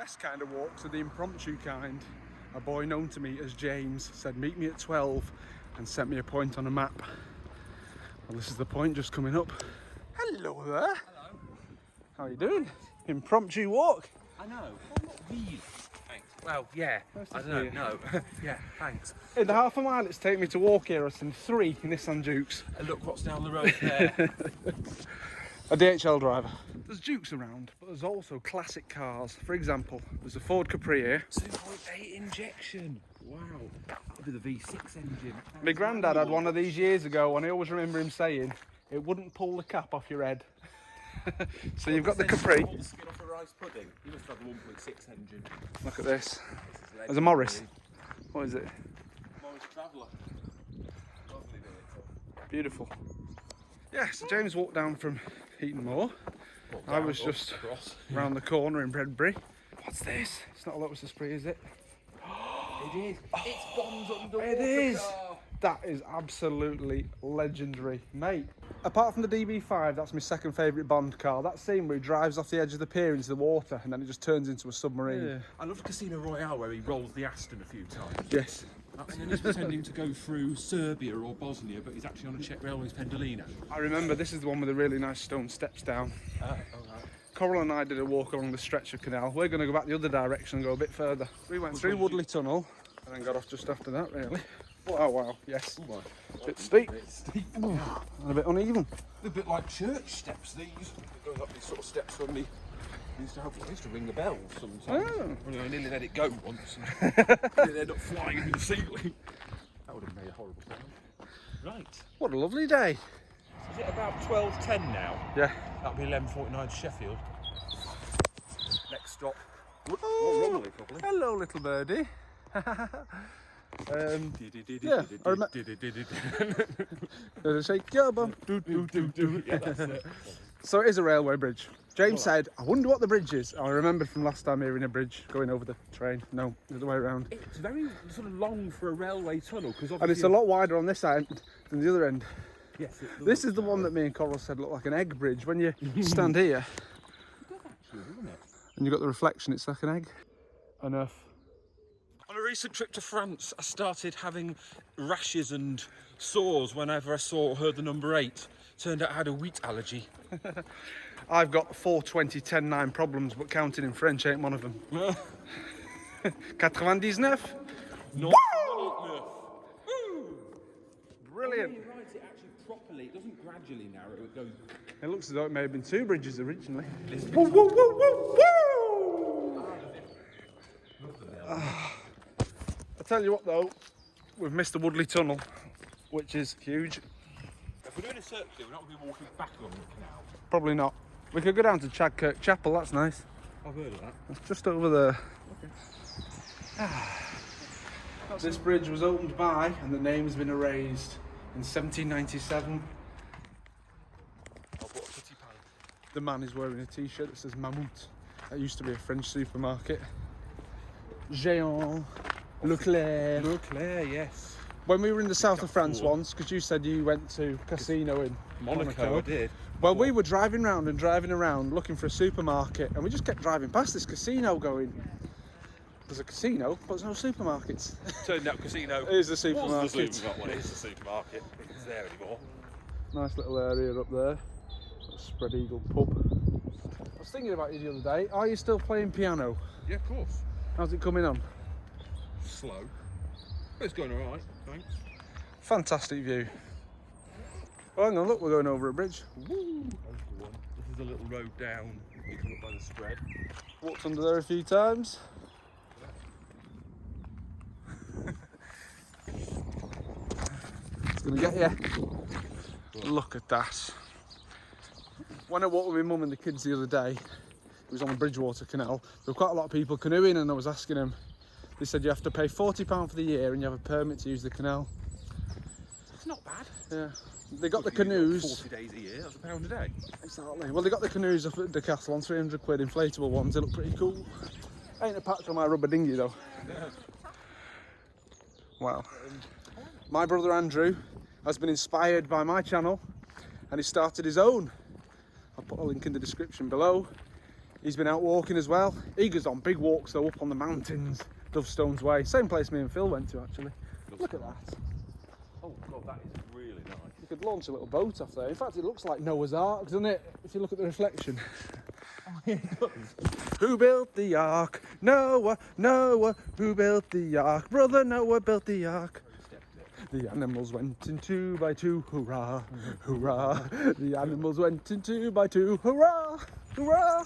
best kind of walks are the impromptu kind. A boy known to me as James said meet me at 12 and sent me a point on a map. Well, this is the point just coming up. Hello there. Hello. How are you doing? Impromptu walk. I know. Well, not really. Thanks. Well, yeah. I don't know. No. Yeah, thanks. In the half a mile it's taken me to walk here, I've seen 3 Nissan Dukes. And look what's down the road there. A DHL driver. There's Dukes around, but there's also classic cars. For example, there's a Ford Capri here. 2.8 injection. Wow. With a V6 engine. My granddad had one of these years ago, and I always remember him saying it wouldn't pull the cap off your head. So you've got the Capri. Pull the skin off a rice pudding. You must have a 1.6 engine. Look at this. There's a Morris. What is it? Morris Traveller. Lovely vehicle. Beautiful. Yeah, so James walked down from Heaton Moor. I was just round the corner in Bredbury. What's this? It's not a Lotus Esprit, is it? It is. It's Bond's underwater It is. car. That is absolutely legendary, mate. Apart from the DB5, that's my second favourite Bond car. That scene where he drives off the edge of the pier into the water and then it just turns into a submarine. Yeah. I love Casino Royale where he rolls the Aston a few times. Yes. And then he's pretending to go through Serbia or Bosnia, but he's actually on a Czech Railways Pendolino. I remember this is the one with the really nice stone steps down. Alright. Coral and I did a walk along the stretch of Canal. We're going to go back the other direction and go a bit further. We went through Woodley Tunnel and then got off just after that, really. Oh wow, yes. Oh, A bit steep. it's steep. And a bit uneven. They're a bit like church steps, these. Going up these sort of steps when we used to ring the bell sometimes. Oh. I nearly let it go once and nearly ended up flying into the ceiling. That would have made a horrible sound. Right. What a lovely day. Is it about 12:10 now? Yeah. That'll be 11:49 to Sheffield. Next stop. Oh, Romilly, probably. hello, little birdie. Yeah, I remember. Shake your bum. Yeah, that's it. So it is a railway bridge. James said, I wonder what the bridge is. I remembered from last time hearing a bridge going over the train. No, the other way around. It's very sort of long for a railway tunnel because And it's a lot wider on this end than the other end. Yes. This is the one that me and Coral said looked like an egg bridge. When you stand here actually, isn't it? and you've got the reflection, it's like an egg. Enough. On a recent trip to France, I started having rashes and sores whenever I saw or heard the number 8. Turned out I had a wheat allergy. I've got 4, 20, 10, 9 problems, but counting in French ain't one of them. 99. Not Brilliant. You're right, it actually properly, it doesn't gradually narrow, it goes... It looks as though it may have been 2 bridges originally. Woo, woo, woo, woo, woo! I tell you what though, we've missed the Woodley Tunnel, which is huge. If we're doing a circuit, we're not going to be walking back along the canal. Probably not. We could go down to Chadkirk Chapel, that's nice. I've heard of that. It's just over there. Okay. This bridge was opened by, and the name has been erased, in 1797. I'll put a kitty pan. The man is wearing a t-shirt that says Mammouth. That used to be a French supermarket. Géant. Leclerc. Leclerc, yes. When we were in the south of France once, because you said you went to casino in Monaco, I did. Well, we were driving around and driving around looking for a supermarket, and we just kept driving past this casino going, there's a casino, but there's no supermarkets. Turned out casino. It is a supermarket. Was the supermarket. It is a supermarket. It's there anymore. Nice little area up there. Spread Eagle pub. I was thinking about you the other day. Are you still playing piano? Yeah, of course. How's it coming on? Slow. But it's going alright, thanks. Fantastic view. Oh, hang on, look, we're going over a bridge. Woo! This is a little road down. You come up by the spread. Walked under there a few times. It's gonna get you. Look at that. When I walked with my mum and the kids the other day, it was on the Bridgewater Canal, there were quite a lot of people canoeing, and I was asking them, they said you have to pay £40 for the year and you have a permit to use the canal. It's not bad. Yeah. They got the canoes. 40 days a year, that's £1 a day. Exactly. Well, they got the canoes up at Decathlon, 300 quid, inflatable ones, they look pretty cool. Ain't a patch on my rubber dinghy though. Yeah. Wow. My brother Andrew has been inspired by my channel and he started his own. I'll put a link in the description below. He's been out walking as well. He goes on big walks though, up on the mountains, Dovestones Way. Same place me and Phil went to actually. Look at that. Oh God, that is really nice. You could launch a little boat off there. In fact, it looks like Noah's Ark, doesn't it? If you look at the reflection. Oh, yeah, it does. Who built the ark? Noah, Noah. Who built the ark? Brother Noah built the ark. The animals went in 2 by 2, hurrah, hurrah. The animals went in 2 by 2, hurrah, hurrah.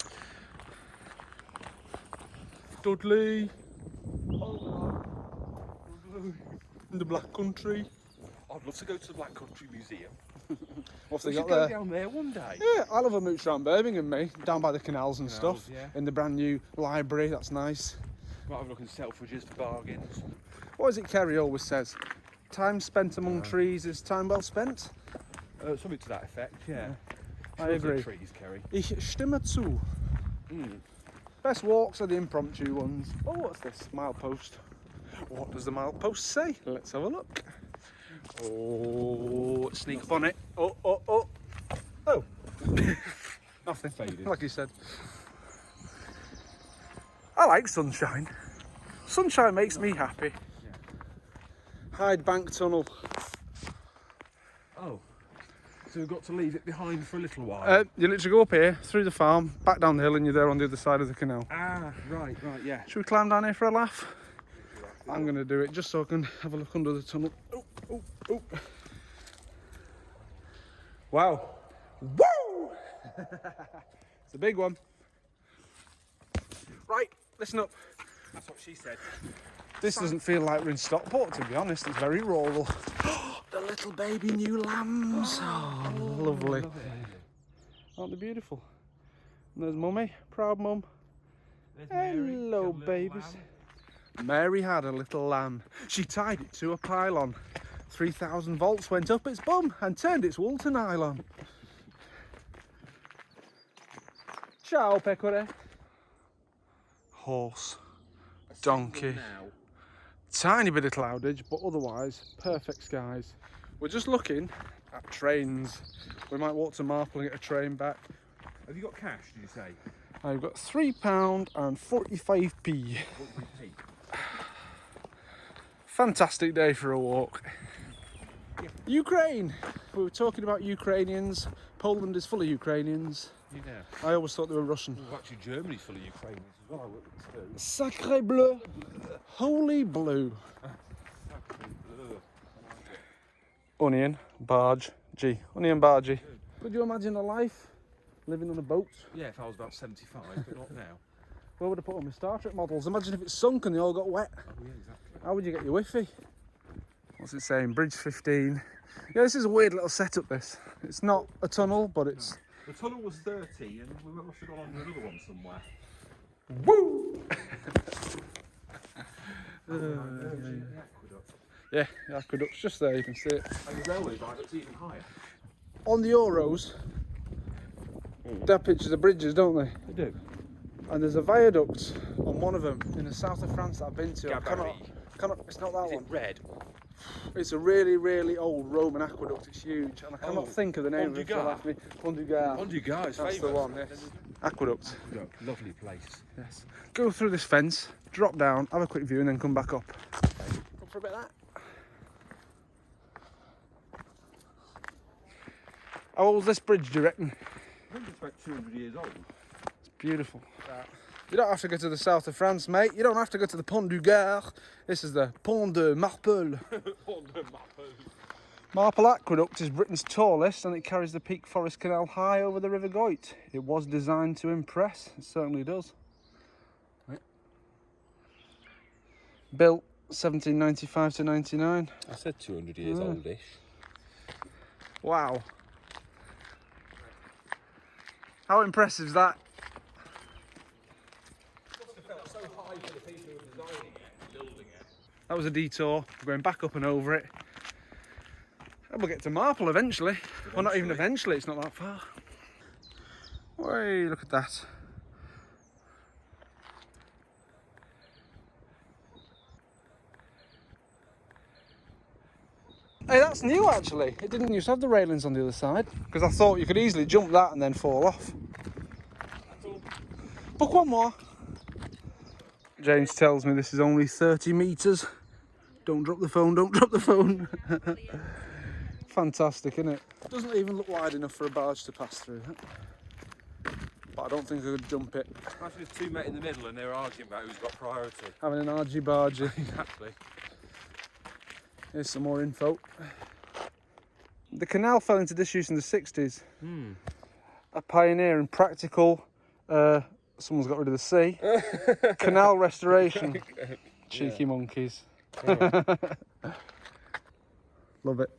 Dudley. In the Black Country. I'd love to go to the Black Country Museum. What's We they should got go there? down there one day. Yeah, I love a mooch around Birmingham, mate. Down by the canals and Canals, stuff. yeah. In the brand new library, that's nice. Might have a look in Selfridges for bargains. What is it Kerry always says? Time spent among trees is time well spent. Something to that effect, yeah. I agree. Trees, Kerry. Ich stimme zu. Best walks are the impromptu ones. Oh, what's this? Milepost. What does the milepost say? Let's have a look. Oh, sneak up on it. Oh, oh, oh. Oh. Nothing. Faded. Like you said. I like sunshine. Sunshine makes me happy. Hyde Bank Tunnel. Oh, so we've got to leave it behind for a little while. You literally go up here, through the farm, back down the hill, and you're there on the other side of the canal. Ah, right, yeah. Should we climb down here for a laugh? I'm going to do it just so I can have a look under the tunnel. Oh, oh, oh. Wow. Woo! It's a big one. Right, listen up. That's what she said. This doesn't feel like we're in Stockport, to be honest. It's very rural. The little baby new lambs. Oh, lovely. Aren't they beautiful? And there's Mummy, proud mum. There's Mary, Hello, got a little babies. lamb. Mary had a little lamb. She tied it to a pylon. 3,000 volts went up its bum and turned its wool to nylon. Ciao, pecore. Horse. Donkey. Now. Tiny bit of cloudage, but otherwise perfect skies. We're just looking at trains. We might walk to Marple and get a train back. Have you got cash, did you say? I've got £3 and 45p. What do you pay? Fantastic day for a walk. Yeah. Ukraine. We were talking about Ukrainians. Poland is full of Ukrainians. Yeah. I always thought they were Russian. Well, actually, Germany's full of Ukrainians as well. I looked at this Sacre bleu. Holy blue. too. Onion, barge, G. Onion bargee. Could you imagine a life living on a boat? Yeah, if I was about 75, but not now. Where would I put on my Star Trek models? Imagine if it sunk and they all got wet. Oh, yeah, exactly. How would you get your Wi-Fi? What's it saying? Bridge 15. Yeah, this is a weird little setup, this. It's not a tunnel, but it's... The tunnel was 30 and we must have gone on another one somewhere. Woo! The aqueduct. Yeah, the aqueduct's just there, you can see it. And the railway viaduct's even higher. On the Euros, they have pictures of bridges, don't they? They do. And there's a viaduct on one of them in the south of France that I've been to. Bredbury. It's not that Is one. it red? It's a really, really old Roman aqueduct. It's huge, and I cannot think of the name of it. Pont du Gard. Pont du Gard is That's famous. the one. Yes. Aqueduct. Lovely place. Yes. Go through this fence, drop down, have a quick view, and then come back up. Come for a bit of that. How old's this bridge, do you reckon? I think it's about 200 years old. It's beautiful. You don't have to go to the south of France, mate. You don't have to go to the Pont du Gard. This is the Pont de Marple. Marple Aqueduct is Britain's tallest and it carries the Peak Forest Canal high over the River Goyt. It was designed to impress. It certainly does. Right. Built 1795 to 99. I said 200 years oldish. Wow. How impressive is that? That was a detour, we're going back up and over it. And we'll get to Marple eventually. Well, not even eventually, it's not that far. Way, look at that. Hey, that's new actually. It didn't used to have the railings on the other side because I thought you could easily jump that and then fall off. Pourquoi moi? James tells me this is only 30 metres. Don't drop the phone, don't drop the phone. Fantastic, isn't it? Doesn't even look wide enough for a barge to pass through. But I don't think I could jump it. Imagine if two met in the middle and they were arguing about who's got priority. Having an argy-bargy. Exactly. Here's some more info. The canal fell into disuse in the 60s. A pioneer in practical, someone's got rid of the C, canal restoration. Cheeky monkeys. Love it.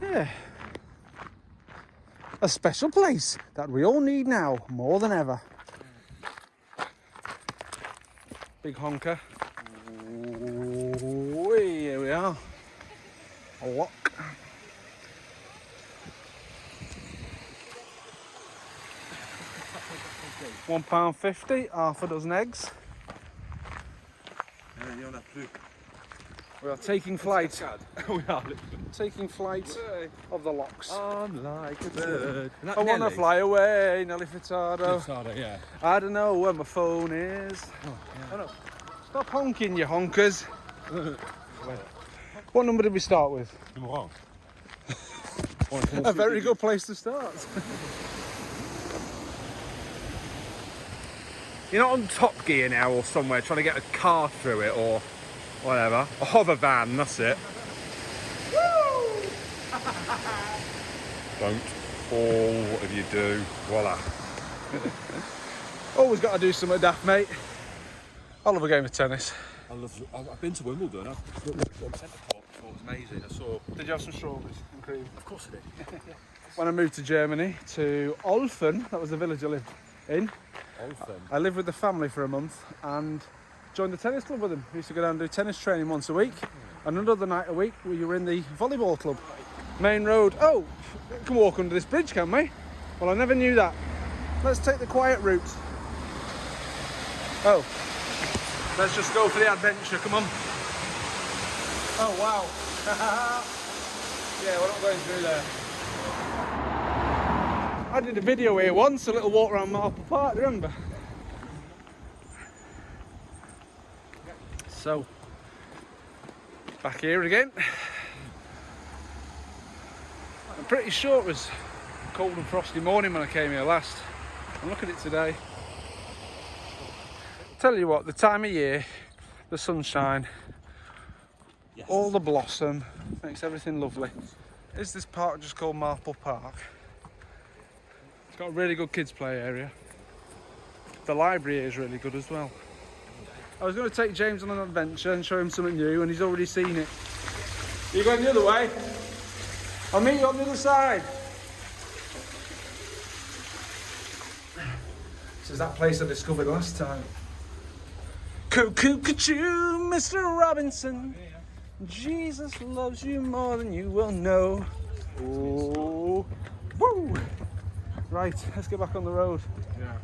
Yeah. A special place that we all need now more than ever. Big honker. Ooh, here we are. A lock. £1.50, half a dozen eggs. We are taking flight. We are Taking flight of the locks. I'm like a bird. I want to fly away, Nelly Furtado. Yeah. I don't know where my phone is. Oh, no. Stop honking, you honkers. What number did we start with? Number one. A very good place to start. You're not on Top Gear now or somewhere trying to get a car through it or whatever. A hover van, that's it. Don't fall, what if you do, voila. Always got to do something daft, mate. I love a game of tennis. I've been to Wimbledon. I've looked on centre court before. It was amazing. I saw. Did you have some strawberries and cream? Of course I did. When I moved to Germany, to Olfen, that was the village I lived in. Olfen. I lived with the family for a month and joined the tennis club with them. We used to go down and do tennis training once a week. And another night a week, we were in the volleyball club. Main road. Oh, we can walk under this bridge, can we? Well, I never knew that. Let's take the quiet route. Oh, let's just go for the adventure, come on. Oh, wow. Yeah, we're not going through there. I did a video here once, a little walk around Marple Park, remember? So, back here again. I'm pretty sure it was a cold and frosty morning when I came here last. And look at it today. Tell you what, the time of year, the sunshine, all the blossom, makes everything lovely. Is this park just called Marple Park? It's got a really good kids play area. The library is really good as well. I was going to take James on an adventure and show him something new, and he's already seen it. Are you going the other way? I'll meet you on the other side. This is that place I discovered last time. Cuckoo-cuckoo, Mr. Robinson. Jesus loves you more than you will know. Oh, woo! Right, let's get back on the road. Yeah.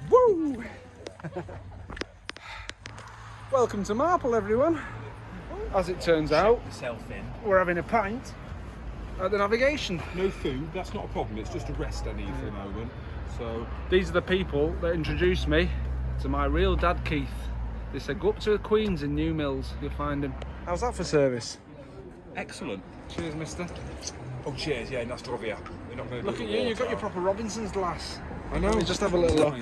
Woo! Welcome to Marple, everyone. As it turns out, we're having a pint at the navigation. No food, that's not a problem. It's just a rest I need for the moment. So These are the people that introduced me to my real dad, Keith. They said, go up to the Queen's in New Mills, you'll find him. How's that for service? excellent. Cheers, mister. Oh, cheers. Yeah, na zdrowie. We're not going to Look at you, you've got your proper Robinson's glass. I know. Let me just have a little look.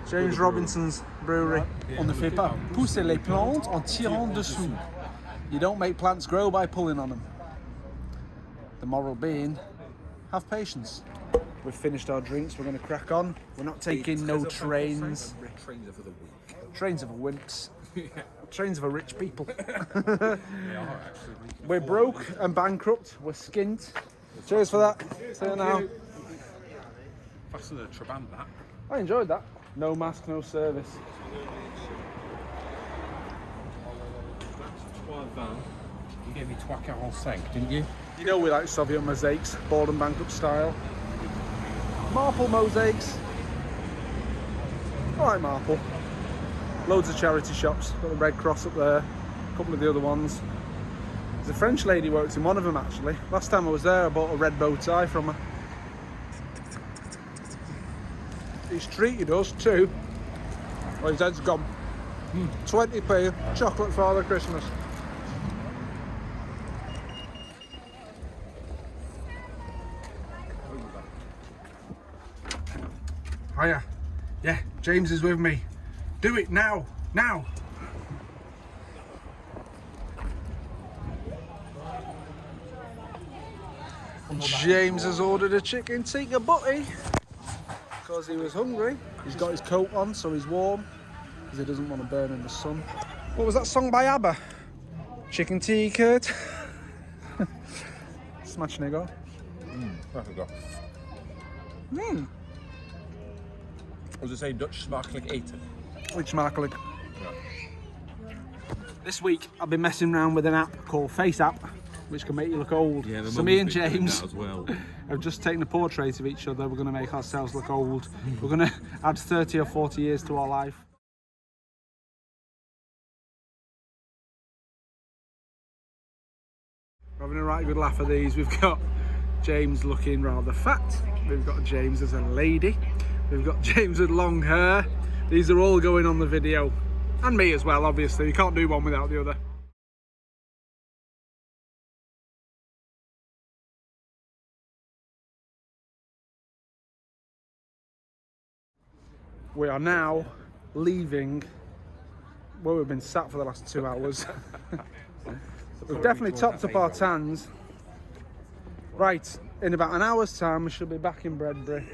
James Robinson's brewery. Yeah, On ne fait pas pousser les plantes en tirant dessous. You don't make plants grow by pulling on them. The moral being, have patience. We've finished our drinks, we're going to crack on. We're not taking no trains. Trains are for the week. Trains are for wimps. Trains are for rich people. They are actually. We're broke and bankrupt, we're skint. Cheers for that. See you now. Faster than a Trabant, that. I enjoyed that. No mask, no service. You gave me 3.45, didn't you? You know we like Soviet mosaics, bored and bankrupt style. Marple mosaics. I like Marple. Loads of charity shops. Got the Red Cross up there. A couple of the other ones. There's a French lady works in one of them actually. Last time I was there I bought a red bow tie from her. He's treated us too. Well, his head's gone. 20p chocolate Father Christmas. Hiya. Yeah, James is with me. Do it now. Now. James has ordered a chicken tikka butty because he was hungry. He's got his coat on so he's warm because he doesn't want to burn in the sun. What was that song by ABBA? Chicken tikka. Smacznego. I forgot. Was it say Dutch smakelijk eten? Which smakelijk. This week I've been messing around with an app called Face App, which can make you look old. Yeah, so me and James as well. have just taken a portrait of each other. We're going to make ourselves look old. We're going to add 30 or 40 years to our life. We're having a right good laugh at these. We've got James looking rather fat. We've got James as a lady. We've got James with long hair. These are all going on the video. And me as well, obviously. You can't do one without the other. We are now leaving. Well, we've been sat for the last 2 hours. We've definitely topped up our tans. Right, in about an hour's time we should be back in Bredbury.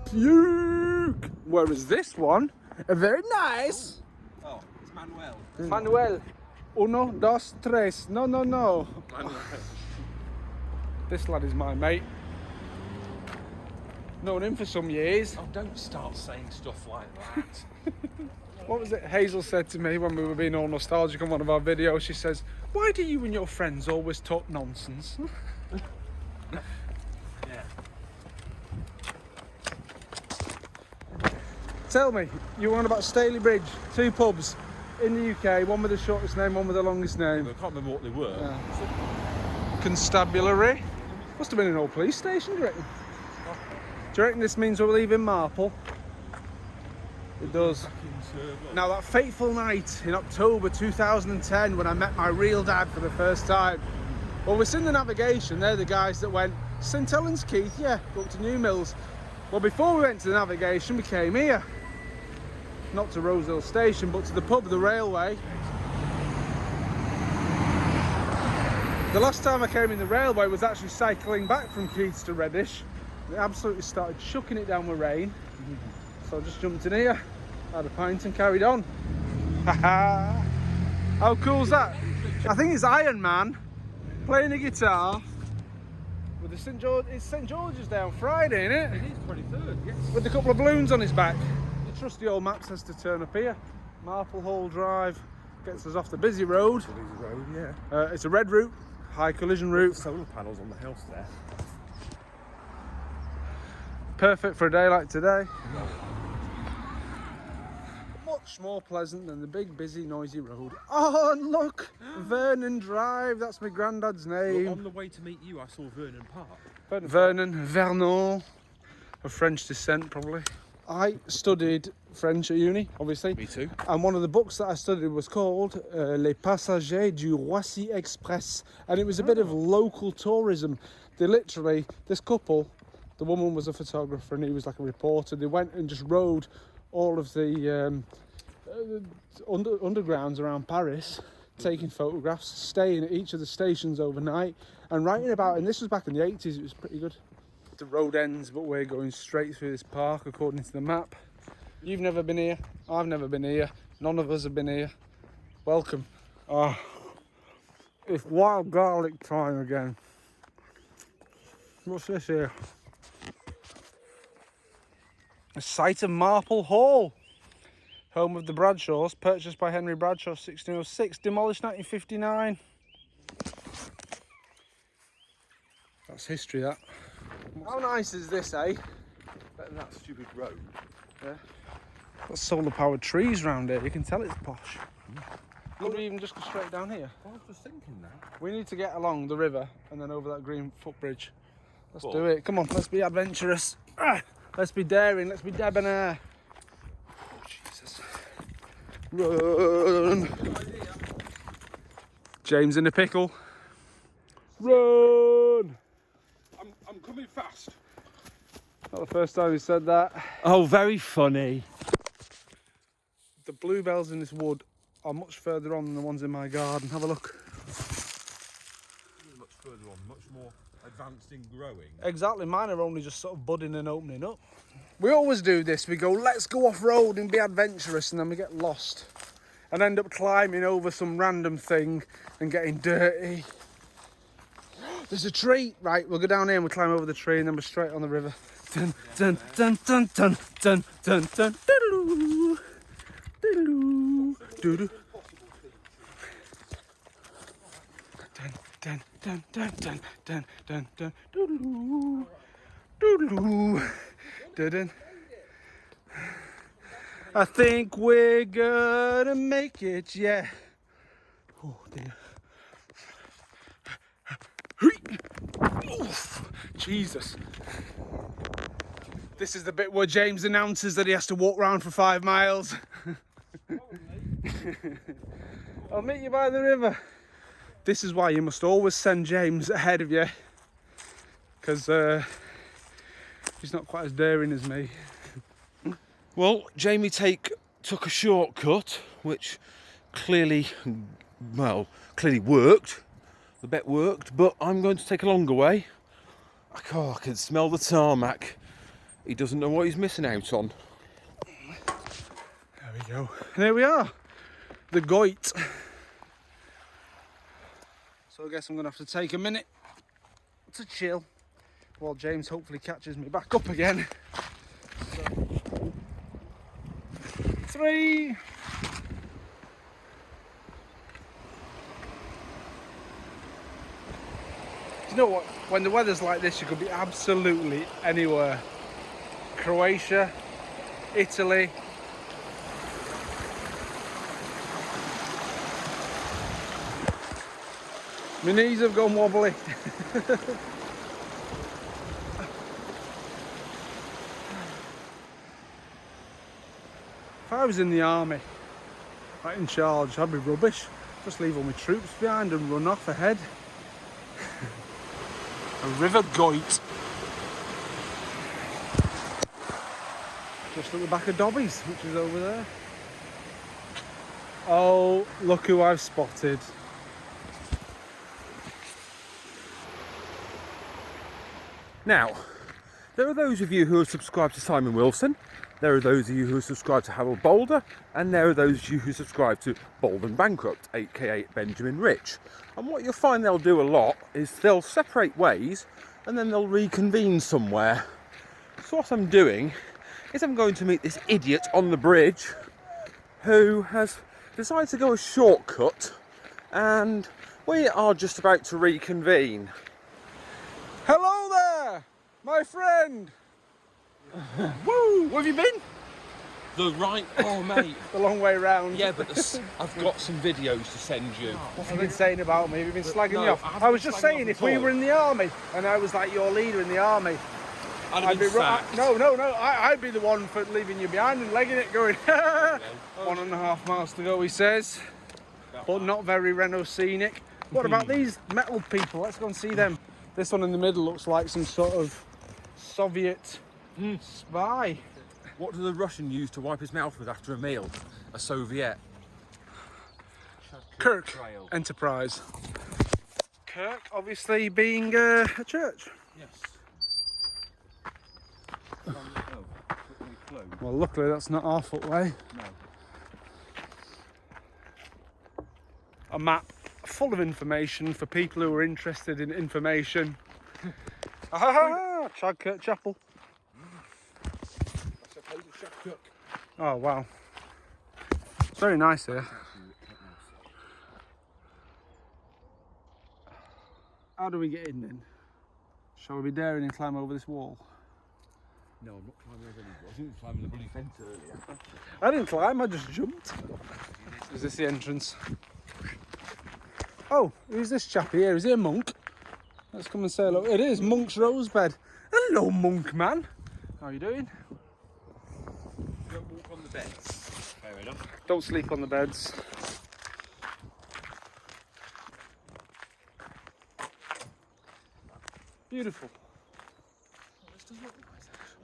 Puke! Whereas this one, very nice. Oh, it's Manuel. Manuel. Uno, dos, tres. No, no, no. This lad is my mate. Known him for some years. Oh, don't start saying stuff like that. What was it Hazel said to me when we were being all nostalgic on one of our videos? She says, "Why do you and your friends always talk nonsense?" Yeah. Tell me, you were on about Staley Bridge, 2 pubs in the UK, one with the shortest name, one with the longest name. I can't remember what they were. Constabulary. Must have been an old police station, do you reckon? Do you reckon this means we're leaving Marple? It does. Now that fateful night in October 2010 when I met my real dad for the first time. Well, we've seen the navigation, they're the guys that went St Helens Keith, yeah, go up to New Mills. Well, before we went to the navigation, we came here. Not to Rosehill Station, but to the pub, the railway. The last time I came in the railway was actually cycling back from Keith to Reddish. It absolutely started chucking it down with rain. So I just jumped in here, had a pint and carried on. How cool's that? I think it's Iron Man playing a guitar with the St George. It's St George's Day on Friday, isn't it? It is 23rd, yes. With a couple of balloons on his back. The trusty old map says to turn up here. Marple Hall Drive gets us off the busy road. Busy road, yeah. It's a red route, high collision route. Solar panels on the house there. Perfect for a day like today. Much more pleasant than the big, busy, noisy road. Oh, and look! Vernon Drive, that's my granddad's name. Well, on the way to meet you, I saw Vernon Park. Vernon, of French descent probably. I studied French at uni, obviously. Me too. And one of the books that I studied was called Les Passagers du Roissy Express. And it was a bit of local tourism. They literally, this couple, the woman was a photographer and he was like a reporter. They went and just rode all of the undergrounds around Paris, taking photographs, staying at each of the stations overnight and writing about it. And this was back in the 80s, it was pretty good. The road ends, but we're going straight through this park according to the map. You've never been here, I've never been here, none of us have been here. Welcome. Oh, it's wild garlic time again. What's this here? A site of Marple Hall, home of the Bradshaws, purchased by Henry Bradshaw 1606, demolished 1959. That's history, that. How nice is this, eh? Better than that stupid road. Yeah. Got solar powered trees around here, you can tell it's posh. Could we even just go straight down here? I was just thinking that. We need to get along the river and then over that green footbridge. Let's do it. Come on, let's be adventurous. Let's be daring. Let's be debonair. Oh, Jesus. Run. James in a pickle. Run. I'm coming fast. Not the first time he said that. Oh, very funny. The bluebells in this wood are much further on than the ones in my garden. Have a look. Much further on, much more advanced in growing. Exactly, mine are only just sort of budding and opening up. We always do this. We go, let's go off-road and be adventurous, and then we get lost and end up climbing over some random thing and getting dirty. There's a tree. Right, we'll go down here and we'll climb over the tree and then we're straight on the river. Dun, dun, dun, dun, dun, dun, dun, dun, doo-doo, doo-doo, doo-doo. Dun, dun, dun, dun, dun, dun, dun, doo-doo, doo-doo, dun. I think we're gonna make it, yeah. Oh dear. Oof, Jesus. This is the bit where James announces that he has to walk round for 5 miles. I'll meet you by the river. This is why you must always send James ahead of you, because he's not quite as daring as me. Well, Jamie took a shortcut, which clearly worked. The bet worked, but I'm going to take a longer way. I can smell the tarmac. He doesn't know what he's missing out on. There we go. And here we are, the Goit. So I guess I'm going to have to take a minute to chill while James hopefully catches me back up again. So, 3. You know what? When the weather's like this, you could be absolutely anywhere. Croatia, Italy. My knees have gone wobbly. If I was in the army, right in charge, I'd be rubbish. Just leave all my troops behind and run off ahead. A river Goit. Just at the back of Dobby's, which is over there. Oh, look who I've spotted. Now, there are those of you who are subscribed to Simon Wilson, there are those of you who are subscribed to Harold Boulder, and there are those of you who subscribe to Bold and Bankrupt, aka Benjamin Rich. And what you'll find they'll do a lot is they'll separate ways and then they'll reconvene somewhere. So what I'm doing is I'm going to meet this idiot on the bridge who has decided to go a shortcut, and we are just about to reconvene. Hello there, my friend. Woo! Where have you been? Oh mate. The long way round. Yeah, but I've got some videos to send you. What have you been saying about me? Have you been slagging me No, off? I was just saying, if we were in the army and I was like your leader in the army, I'd be sacked. No, I'd be the one for leaving you behind and legging it, going 1.5 miles to go, he says, but not very Renault scenic. What about these metal people? Let's go and see them. This one in the middle looks like some sort of Soviet spy. What do the Russian use to wipe his mouth with after a meal? A Soviet. Kirk Trail. Enterprise. Kirk, obviously being a church. Yes. Well, luckily that's not our footway. No. A map full of information for people who are interested in information. Chadkirk Chapel. That's a place of Chadkirk. Oh wow, it's very nice here. How do we get in then? Shall we be daring and climb over this wall? No, I'm not climbing over any walls. I was climbing the bloody fence earlier. I didn't climb, I just jumped. Is this the entrance? Oh, who's this chap here? Is he a monk? Let's come and say hello. It is Monk's Rosebed. Hello, monk man. How are you doing? Don't walk on the beds. Fair enough. Don't sleep on the beds. Beautiful.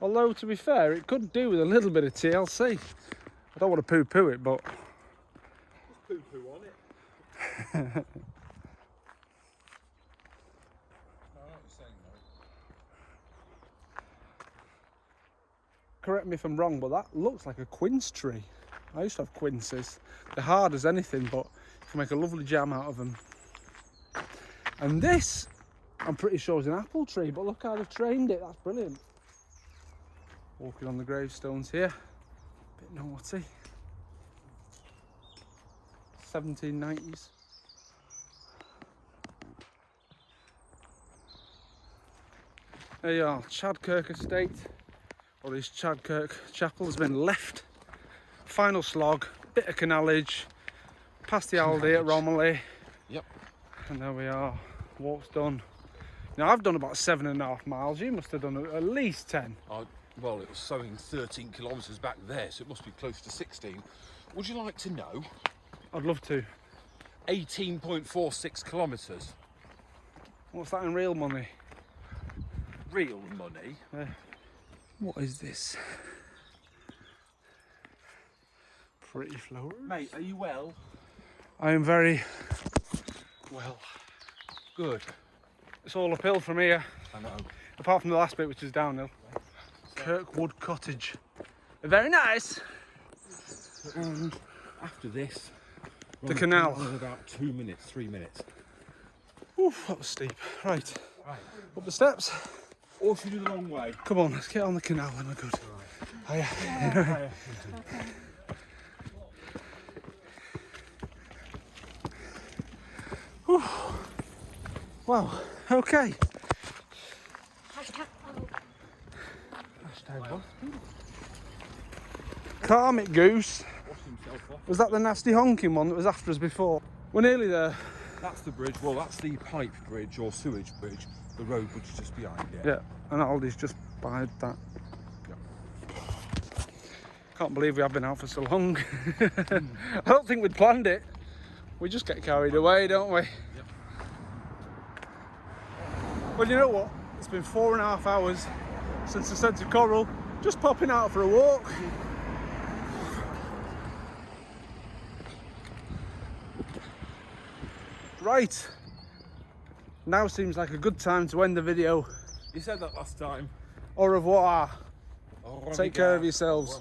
Although, to be fair, it could do with a little bit of TLC. I don't want to poo-poo it, but... There's poo-poo on it. Correct me if I'm wrong, but that looks like a quince tree. I used to have quinces. They're hard as anything, but you can make a lovely jam out of them. And this, I'm pretty sure is an apple tree, but look how they've trained it. That's brilliant. Walking on the gravestones here. Bit naughty. 1790s. There you are, Chadkirk estate. Or this Chadkirk chapel has been left. Final slog, bit of canalage, past the Aldi at Romilly. Yep. And there we are, walk's done. Now I've done about 7.5 miles, you must have done at least 10. Well, it was showing 13 kilometres back there, so it must be close to 16. Would you like to know? I'd love to. 18.46 kilometres. What's that in real money? Real money? What is this? Pretty flowers. Mate, are you well? I am very well. Good. It's all uphill from here, I know. apart from the last bit, which is downhill. Kirkwood Cottage. Very nice. And after this, The canal. In about 2 minutes, 3 minutes. Oof, that was steep. Right, Right. up the steps. Or if you do the long way. Come on, let's get on the canal and we're good. Hiya. Hiya. Whew. Wow, okay. Hashtag what? Calm it, goose. Wash himself off. Was that the nasty honking one that was after us before? We're nearly there. That's the bridge. Well, that's the pipe bridge or sewage bridge. The road bridge is just behind it. Yeah, and Aldi's just behind that. Can't believe we have been out for so long. I don't think we'd planned it. We just get carried away, don't we? Yep. Well, you know what? It's been 4.5 hours since I said to Coral, just popping out for a walk. Right. Now seems like a good time to end the video. You said that last time. Au revoir. Take care of yourselves.